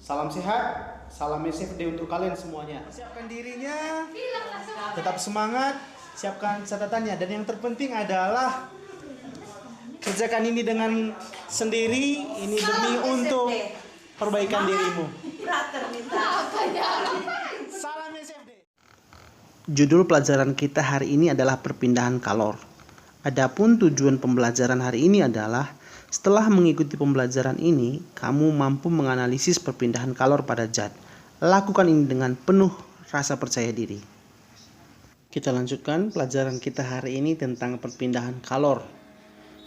Salam sehat, salam SFD untuk kalian semuanya. Siapkan dirinya, tetap semangat, siapkan catatannya. Dan yang terpenting adalah kerjakan ini dengan sendiri, ini demi untuk perbaikan dirimu. Salam SFD. Judul pelajaran kita hari ini adalah perpindahan kalor. Adapun tujuan pembelajaran hari ini adalah setelah mengikuti pembelajaran ini, kamu mampu menganalisis perpindahan kalor pada zat. Lakukan ini dengan penuh rasa percaya diri. Kita lanjutkan pelajaran kita hari ini tentang perpindahan kalor.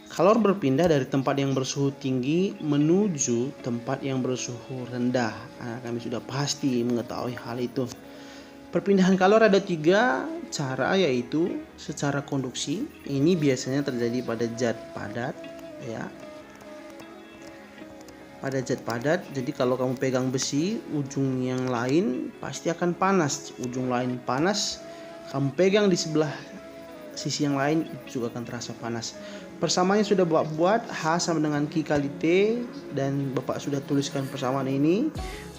Kalor berpindah dari tempat yang bersuhu tinggi menuju tempat yang bersuhu rendah. Kami sudah pasti mengetahui hal itu. Perpindahan kalor ada 3 cara, yaitu secara konduksi. Ini biasanya terjadi pada zat padat, ya. Pada zat padat, jadi kalau kamu pegang besi, ujung yang lain pasti akan panas. Ujung lain panas, kamu pegang di sebelah sisi yang lain itu juga akan terasa panas. Persamaannya sudah Bapak buat, H sama dengan Q kali T, dan Bapak sudah tuliskan persamaan ini.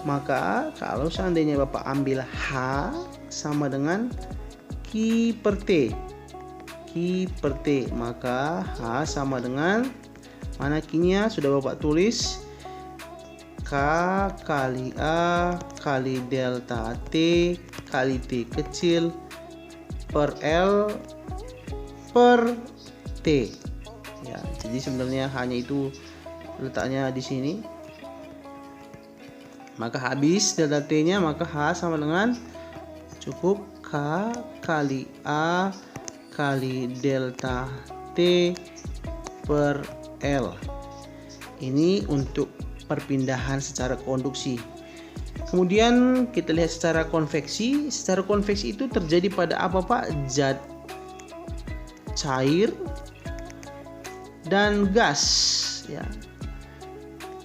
Maka kalau seandainya Bapak ambil H sama dengan Q per T, Q per T, maka H sama dengan, mana Q-nya sudah Bapak tulis, K kali A kali delta T kali T kecil per L per T. Ya, jadi sebenarnya hanya itu letaknya di sini. Maka habis delta T-nya, maka H sama dengan cukup K kali A kali delta T per L. Ini untuk perpindahan secara konduksi. Kemudian kita lihat secara konveksi. Secara konveksi itu terjadi pada apa, Pak? Zat cair dan gas, ya.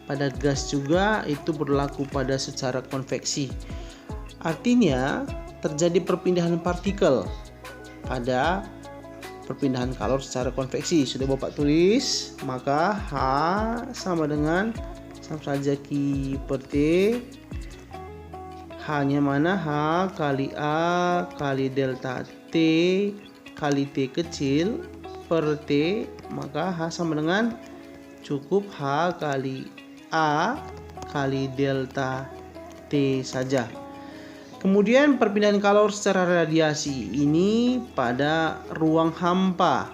Pada gas juga itu berlaku pada secara konveksi. Artinya terjadi perpindahan partikel pada perpindahan kalor secara konveksi. Sudah Bapak tulis, maka H sama dengan, sama saja Q per T. H-nya mana? H kali A kali delta T kali T kecil per T. Maka H sama dengan cukup H kali A kali delta T saja. Kemudian perpindahan kalor secara radiasi ini pada ruang hampa.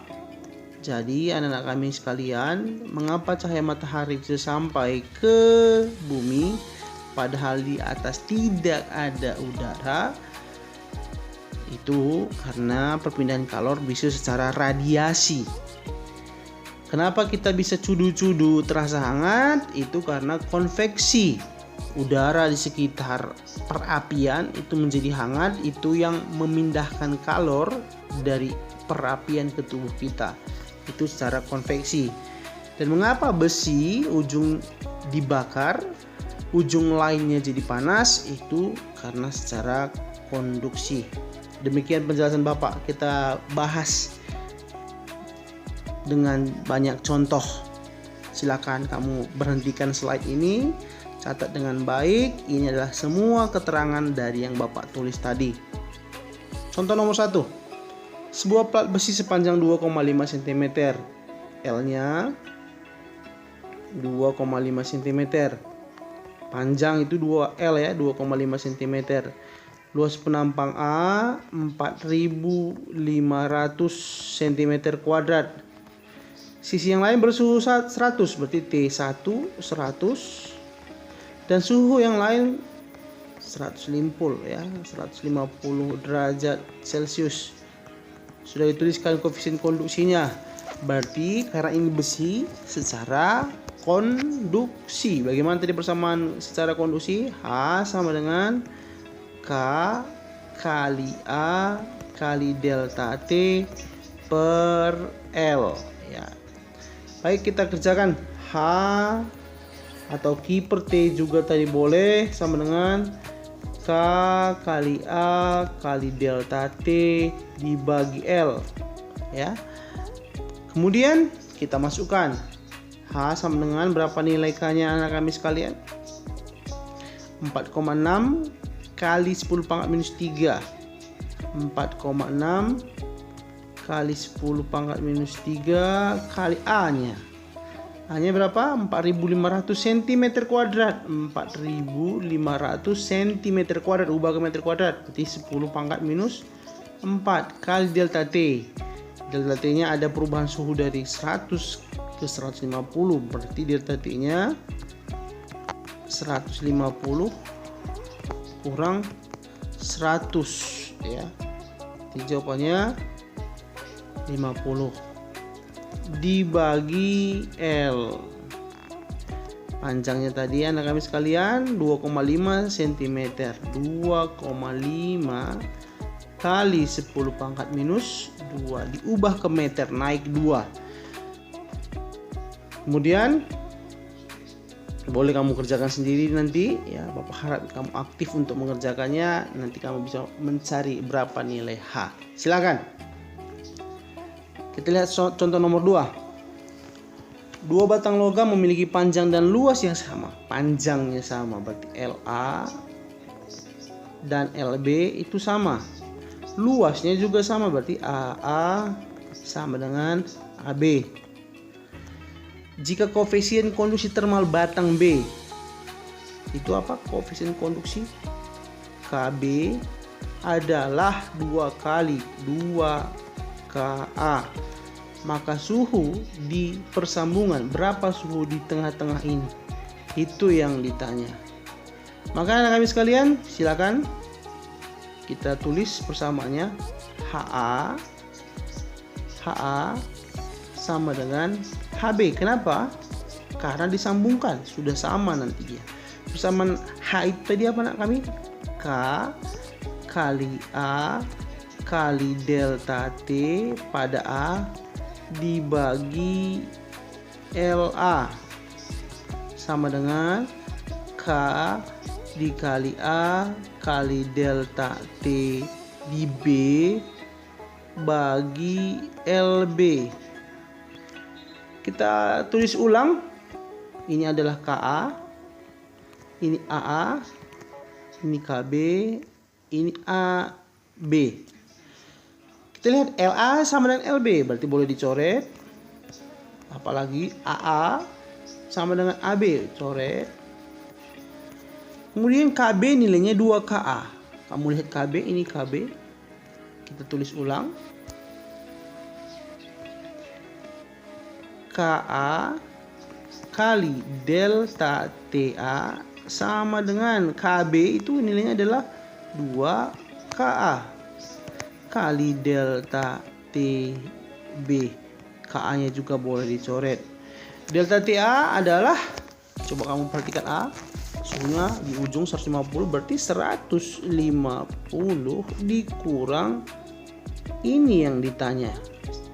Jadi anak-anak kami sekalian, mengapa cahaya matahari bisa sampai ke bumi padahal di atas tidak ada udara? Itu karena perpindahan kalor bisa secara radiasi. Kenapa kita bisa cudu-cudu terasa hangat? Itu karena konveksi. Udara di sekitar perapian itu menjadi hangat, itu yang memindahkan kalor dari perapian ke tubuh kita. Itu secara konveksi. Dan mengapa besi ujung dibakar, ujung lainnya jadi panas? Itu karena secara konduksi. Demikian penjelasan Bapak, kita bahas dengan banyak contoh. Silakan kamu berhentikan slide ini, catat dengan baik. Ini adalah semua keterangan dari yang Bapak tulis tadi. Contoh nomor 1. Sebuah plat besi sepanjang 2,5 cm. L-nya 2,5 cm. Panjang itu 2L ya, 2,5 cm. Luas penampang A 4.500 cm kuadrat. Sisi yang lain bersuhu 100, berarti T1 100, dan suhu yang lain 150 ya, 150 derajat Celcius. Sudah dituliskan koefisien konduksinya. Berarti karena ini besi secara konduksi. Bagaimana tadi persamaan secara konduksi? H sama dengan K kali A kali delta T per L, ya. Baik, kita kerjakan. H atau Q per T juga tadi boleh, sama dengan K kali A kali delta T dibagi L, ya. Kemudian kita masukkan H sama dengan berapa nilai K-nya anak kami sekalian? 4,6 kali 10 pangkat minus 3. 4,6 kali 10 pangkat minus 3 kali A-nya. A-nya berapa? 4.500 cm kuadrat. 4.500 cm kuadrat, ubah ke meter kuadrat. Berarti 10 pangkat minus 4 kali delta T. Delta T-nya ada perubahan suhu dari 100 ke 150. Berarti delta T-nya 150 kurang 100 ya. Jadi jawabannya 50 dibagi L. Panjangnya tadi anak kami sekalian 2,5 cm. 2,5 kali 10 pangkat minus 2 diubah ke meter, naik 2. Kemudian boleh kamu kerjakan sendiri nanti ya. Bapak harap kamu aktif untuk mengerjakannya. Nanti kamu bisa mencari berapa nilai H. Silakan. Kita lihat contoh nomor 2. Dua batang logam memiliki panjang dan luas yang sama. Panjangnya sama, berarti LA dan LB itu sama. Luasnya juga sama, berarti AA sama dengan AB. Jika koefisien konduksi termal batang B itu apa? Koefisien konduksi KB adalah 2 kali 2 KA. Maka suhu di persambungan, berapa suhu di tengah-tengah ini? Itu yang ditanya. Maka anak kami sekalian, silakan kita tulis persamaannya. HA sama dengan HB. Kenapa? Karena disambungkan, sudah sama nanti dia. Persamaan H itu tadi apa anak kami? K kali A kali delta T pada A dibagi LA sama dengan K dikali A kali delta T di B bagi LB. Kita tulis ulang. Ini adalah KA, ini AA, ini KB, ini AB. Kita lihat LA sama dengan LB, berarti boleh dicoret. Apalagi AA sama dengan AB, coret. Kemudian KB nilainya 2KA. Kamu lihat KB, ini KB. Kita tulis ulang. KA kali delta TA sama dengan KB itu nilainya adalah 2KA kali delta TB. KA nya juga boleh dicoret. Delta TA adalah, coba kamu perhatikan A, suhunya di ujung 150, berarti 150 dikurang ini yang ditanya,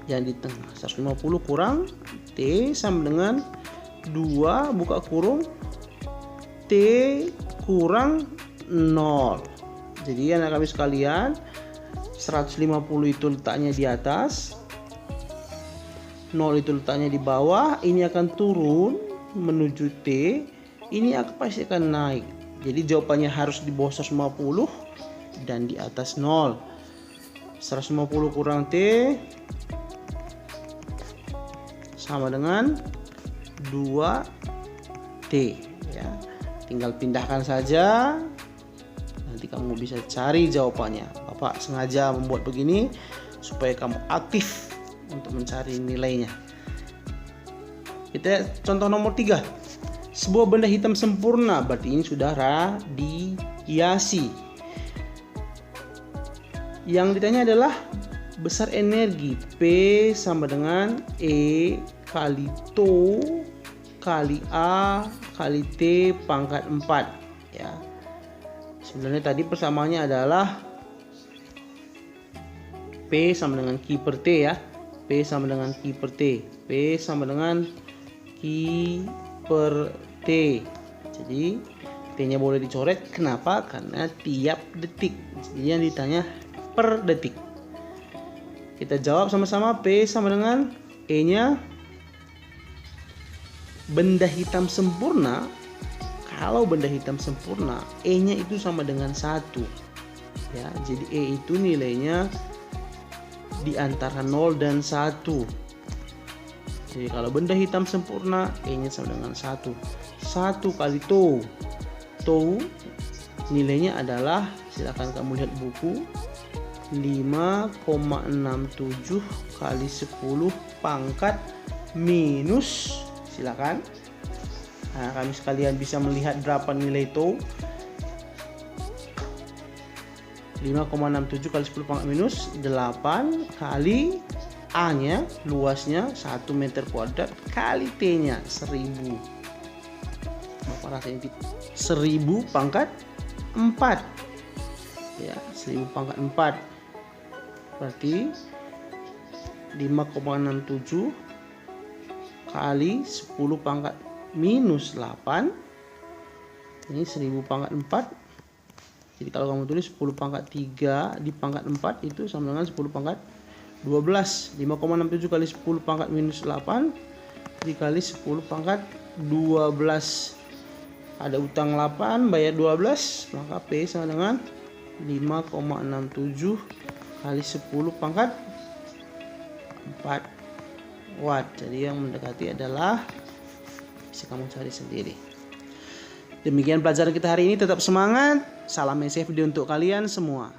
yang di tengah. 150 kurang T sama dengan 2 buka kurung T kurang 0. Jadi anak kami sekalian, 150 itu letaknya di atas, 0 itu letaknya di bawah. Ini akan turun menuju T, ini pasti akan naik. Jadi jawabannya harus di bawah 150 dan di atas 0. 150 kurang T sama dengan 2T ya. Tinggal pindahkan saja, nanti kamu bisa cari jawabannya. Bapak sengaja membuat begini supaya kamu aktif untuk mencari nilainya. Kita contoh nomor 3. Sebuah benda hitam sempurna, berarti ini sudah radiasi. Yang ditanya adalah besar energi P sama dengan E kali TO kali A kali T pangkat 4 ya. Sebenarnya tadi persamaannya adalah P sama dengan Q per T ya. P sama dengan Q per T. P sama dengan Q per T. Jadi T-nya boleh dicoret. Kenapa? Karena tiap detik. Jadi yang ditanya per detik. Kita jawab sama-sama. P sama dengan E-nya, benda hitam sempurna kalau benda hitam sempurna E-nya itu sama dengan 1 ya. Jadi E itu nilainya di antara 0 dan 1. Jadi kalau benda hitam sempurna E-nya sama dengan 1. 1 kali tau. Tau nilainya adalah, silakan kamu lihat buku, 5,67 kali 10 pangkat minus, silakan. Nah, kami sekalian bisa melihat berapa nilai tau. 5,67 kali 10 pangkat minus 8 kali A-nya, luasnya 1 meter kuadrat, kali T-nya 1000. Berapa rasanya? 1000 pangkat 4. Ya, 1000 pangkat 4. Berarti 5,67 kali 10 pangkat minus 8, ini 1000 pangkat 4. Jadi kalau kamu tulis 10 pangkat 3 di pangkat 4 itu sama dengan 10 pangkat 12. 5,67 kali 10 pangkat minus 8 dikali 10 pangkat 12. Ada utang 8 bayar 12, maka P sama dengan 5,67 kali 10 pangkat 4 watt. Jadi yang mendekati adalah, bisa kamu cari sendiri. Demikian pelajaran kita hari ini, tetap semangat. Salam SFD untuk kalian semua.